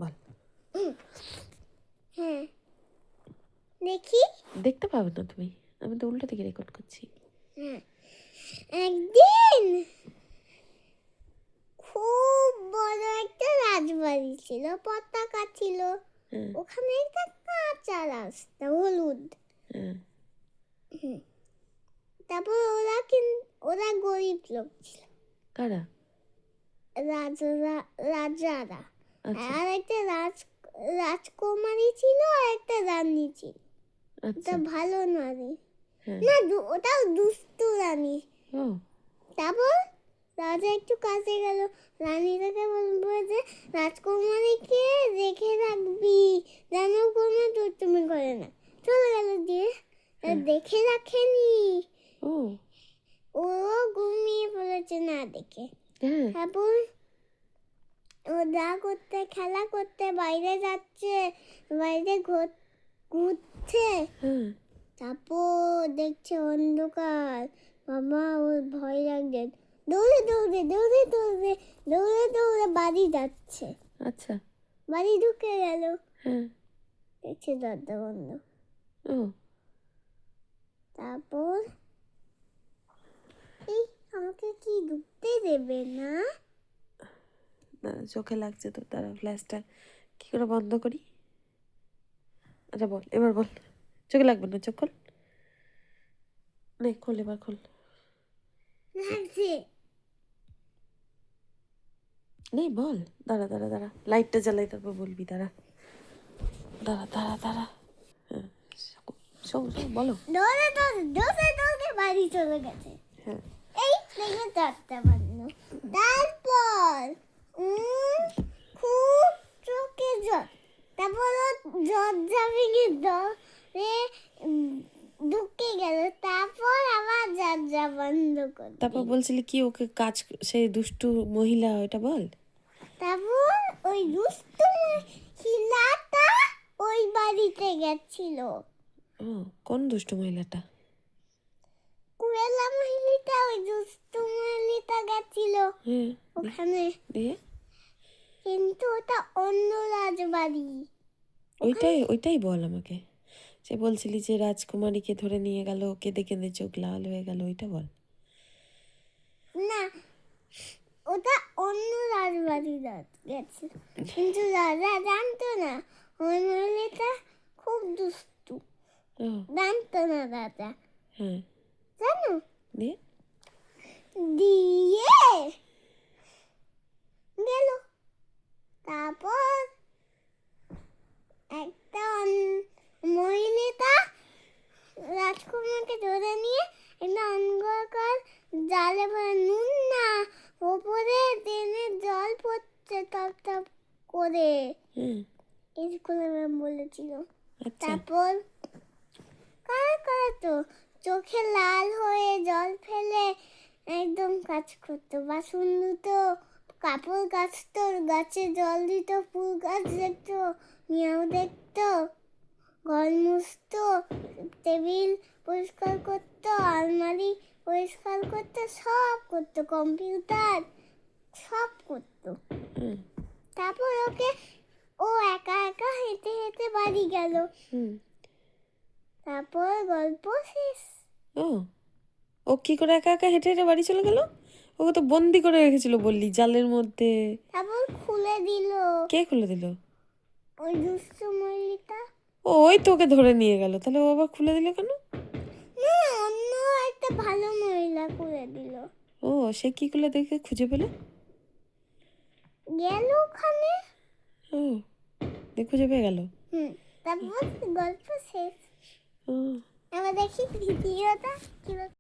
বল। হ্যাঁ দেখি। দেখতে পাবে না তুমি, আমি তো উল্টো দিকে রেকর্ড করছি। হ্যাঁ একদিন খুব বড় একটা রাজবাড়ি ছিল, পতাকা ছিল, ওখানে একটা কাঁচা রাস্তা হলুদ। তারপর ওরা গরিব লোক ছিল। কারা? রাজারা। আর একটা রাজকুমারী ছিল আর একটা রানী ছিল। ওটা ভালো নারী না, ওটাও দুষ্টু রানী। তারপর রাজা একটু কাছে গেল, রানীটাকে বলবো যে রাজকুমারীকে রেখে রাখবি, যেন কোনো দুষ্টুমি করে না। চলে গেল, দিয়ে দেখে রাখেনি, ও ঘুমিয়ে পড়েছে না দেখে। তারপর ও যা করতে, খেলা করতে বাইরে যাচ্ছে, বাইরে ঘুরছে। তারপর দেখছে অন্ধকার, বাবা ওর ভয় লাগছে, দৌড়ে দৌড়ে দৌড়ে দৌড়ে দৌড়ে দৌড়ে বাড়ি যাচ্ছে। আচ্ছা, বাড়ি ঢুকে গেল, দেখছে দরজা বন্ধ। তারপর এই আমাকে কি ঢুকতে দেবে না? চোখে লাগছে তো, তারা ফ্ল্যাশটা কি করে বন্ধ করি? আচ্ছা বল, এবার বল। চোখে লাগবে না, চোখ খোল। নে খোল, এবার খোল। লাগছে। নেই বল। দাঁড়া দাঁড়া দাঁড়া, লাইটটা জ্বালাই, তারপর বলবি। দাঁড়া দাঁড়া দাঁড়া দাঁড়া। বলো। দৌড়ে দৌড়ে দৌড়ে দৌড়ে বাড়ি চলে গেছে। এই দেখে চারটা বাজলো। তারপর খুব চোখে জল। তারপর দরজা ভেঙে ধরে ঢুকে গেল। তারপর আবার দরজা বন্ধ করে। তারপর বলছিলি কি ওকে কাজ, সেই দুষ্টু মহিলা, ওইটা বল। তারপর ওই দুষ্টু মহিলাটা ওই বাড়িতে গেছিল। কোন দুষ্টু মহিলাটা? কুয়েলা মহিলাটা, ওই দুষ্টু মহিলাটা গেছিল ওখানে। কিন্তু ওটা অন্য রাজবাড়ি। ওইটাই বল আমাকে। সে বলছিলি যে রাজকুমারীকে ধরে নিয়ে গেল, কেঁদে কেঁদে চোখ লাল হয়ে গেল, ওইটা বল। না, ওটা অন্য রাজবাড়ি গেছে, কিন্তু রাজা জানতো না ওই মহিলাটা খুব দুষ্টু। জানতো না রাজা। জানো, দিয়ে গেল। তারপর একটা মহিলাটা রাজকুমারকে ধরে নিয়ে একটা অন্ধকার জালে ভরে, নুন না ওপরে টেনে জল পড়ছে টপ টপ করে, স্কুলে ম্যাম বলেছিল। তারপর কারা তো চোখে লাল হয়ে জল ফেলে একদম কাজ করতো, বাসন ধুতো, কাপড় কাচতো, গাছে জল দিত, ফুল গাছ দেখতো, মিয়াও দেখতো, ঘর মুছতো, টেবিল পরিষ্কার করতো, আলমারি পরিষ্কার করতো, সব করতো, কম্পিউটার সব করতো। তারপর ও একা একা হেঁটে হেঁটে বাড়ি গেল। তারপর গল্প শেষ। ও কি করে একা একা হেঁটে হেঁটে বাড়ি চলে গেল? ওকে তো বন্দি করে রেখেছিল বললি, জালের মধ্যে। তারপর খুলে দিল। কে খুলে দিল? ওই দুষ্টু মহিলাটা। ওই তো ওকে ধরে নিয়ে গেল, তাহলে ও আবার খুলে দিল কেন? না, অন্য একটা ভালো মহিলা খুলে দিল। সে কি করে দেখে খুঁজে পেল? গেল ওখানে। খুঁজে পেয়ে গেল। তারপর গল্প শেষ। এবার দেখি ভিডিওটা কিভাবে